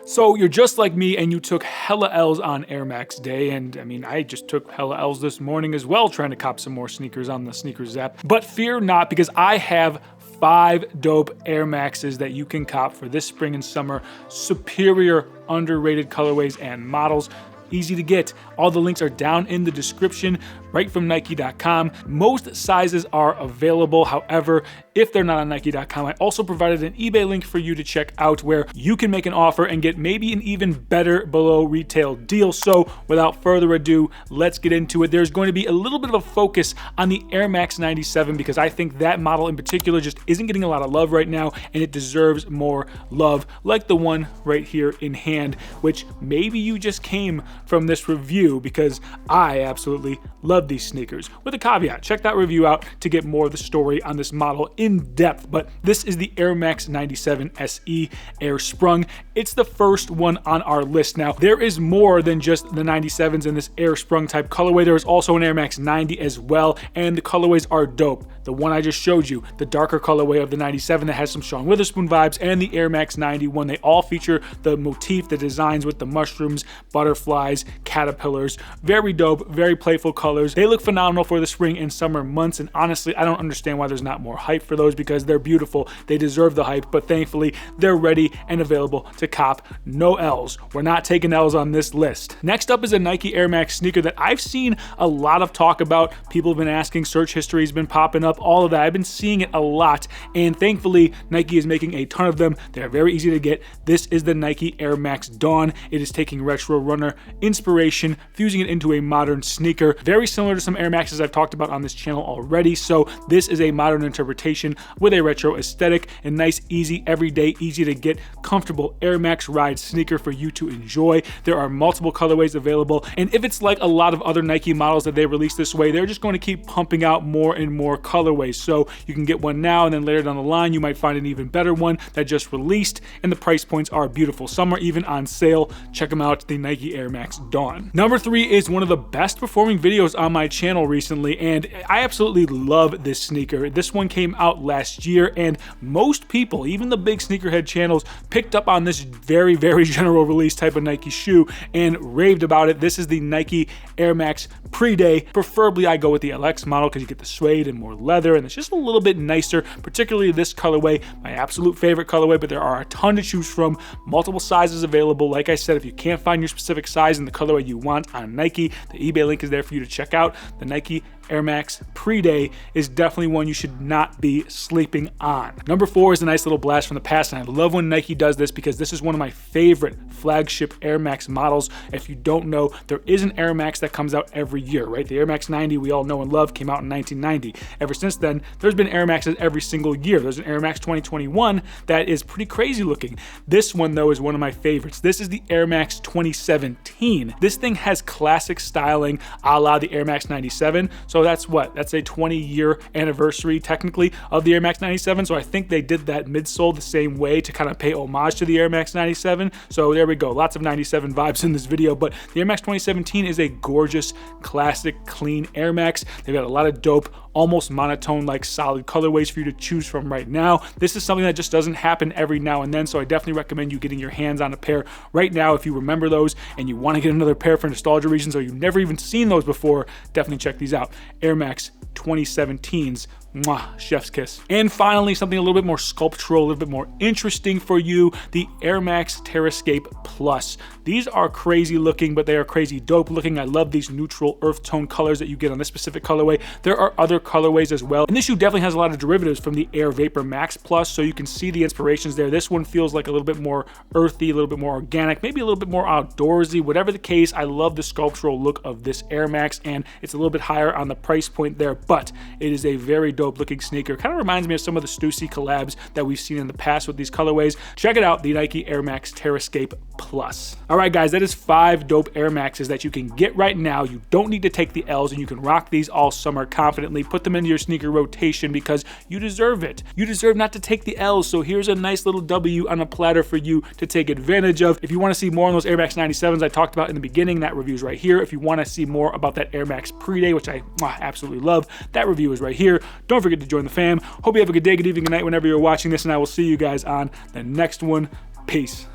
So you're just like me and you took hella L's on Air Max Day, and I mean, I just took hella L's this morning as well trying to cop some more sneakers on the sneakers app. But fear not, because I have 5 dope Air Maxes that you can cop for this spring and summer. Superior, underrated colorways and models. Easy to get. All the links are down in the description, right from Nike.com. Most sizes are available. However, if they're not on Nike.com, I also provided an eBay link for you to check out where you can make an offer and get maybe an even better below retail deal. So without further ado, let's get into it. There's going to be a little bit of a focus on the Air Max 97 because I think that model in particular just isn't getting a lot of love right now, and it deserves more love, like the one right here in hand, which maybe you just came from this review, because I absolutely love these sneakers. With a caveat, check that review out to get more of the story on this model in depth. But this is the Air Max 97 SE Air Sprung. It's the first one on our list. Now, there is more than just the 97s in this Air Sprung type colorway. There is also an Air Max 90 as well, and the colorways are dope. The one I just showed you, the darker colorway of the 97 that has some Sean Witherspoon vibes, and the Air Max 91, they all feature the motif, the designs with the mushrooms, butterflies, caterpillars. Very dope, very playful colors. They look phenomenal for the spring and summer months, and honestly, I don't understand why there's not more hype for those, because they're beautiful. They deserve the hype, but thankfully, they're ready and available to cop. No L's. We're not taking L's on this list. Next up is a Nike Air Max sneaker that I've seen a lot of talk about. People have been asking, search history has been popping up, all of that. I've been seeing it a lot, and thankfully, Nike is making a ton of them. They're very easy to get. This is the Nike Air Max Dawn. It is taking retro runner inspiration, fusing it into a modern sneaker, very similar to some Air Maxes I've talked about on this channel already. So this is a modern interpretation with a retro aesthetic, a nice, easy, everyday, easy to get, comfortable Air Max ride sneaker for you to enjoy. There are multiple colorways available, and if it's like a lot of other Nike models that they release this way, they're just going to keep pumping out more and more colorways. So you can get one now, and then later down the line, you might find an even better one that just released, and the price points are beautiful. Some are even on sale. Check them out, the Nike Air Max Dawn. Number 3 is one of the best performing videos on my channel recently, and I absolutely love this sneaker. This one came out last year, and most people, even the big sneakerhead channels, picked up on this very, very general release type of Nike shoe and raved about it. This is the Nike Air Max PreDay. Preferably, I go with the LX model because you get the suede and more leather, and it's just a little bit nicer, particularly this colorway, my absolute favorite colorway, but there are a ton to choose from, multiple sizes available. Like I said, if you can't find your specific size and the colorway you want on Nike, the eBay link is there for you to check out. The Nike Air Max PreDay is definitely one you should not be sleeping on. Number 4 is a nice little blast from the past, and I love when Nike does this because this is one of my favorite flagship Air Max models. If you don't know, there is an Air Max that comes out every year, right? The Air Max 90 we all know and love came out in 1990. Ever since then, there's been Air Maxes every single year. There's an Air Max 2021 that is pretty crazy looking. This one, though, is one of my favorites. This is the Air Max 2017. This thing has classic styling a la the Air Max 97. So that's what? That's a 20-year anniversary, technically, of the Air Max 97. So I think they did that midsole the same way to kind of pay homage to the Air Max 97. So there we go. Lots of 97 vibes in this video. But the Air Max 2017 is a gorgeous, classic, clean Air Max. They've got a lot of dope, almost monotone, like solid colorways for you to choose from right now. This is something that just doesn't happen every now and then. So I definitely recommend you getting your hands on a pair right now if you remember those and you want to get another pair for nostalgia reasons, or you've never even seen those before. Definitely check these out. Air Max 2017's mwah, chef's kiss. And finally, something a little bit more sculptural, a little bit more interesting for you, the Air Max Terrascape Plus. These are crazy looking, but they are crazy dope looking. I love these neutral earth tone colors that you get on this specific colorway. There are other colorways as well, and this shoe definitely has a lot of derivatives from the Air Vapor Max Plus, so you can see the inspirations there. This one feels like a little bit more earthy, a little bit more organic, maybe a little bit more outdoorsy. Whatever the case, I love the sculptural look of this Air Max, and it's a little bit higher on the price point there, but it is a very dope looking sneaker. Kind of reminds me of some of the Stussy collabs that we've seen in the past with these colorways. Check it out, the Nike Air Max Terrascape Plus. All right, guys, that is 5 dope Air Maxes that you can get right now. You don't need to take the L's, and you can rock these all summer confidently. Put them into your sneaker rotation because you deserve it. You deserve not to take the L's, so here's a nice little W on a platter for you to take advantage of. If you want to see more on those Air Max 97s I talked about in the beginning, that review is right here. If you want to see more about that Air Max PreDay, which I absolutely love, that review is right here. Don't forget to join the fam. Hope you have a good day, good evening, good night whenever you're watching this, and I will see you guys on the next one. Peace.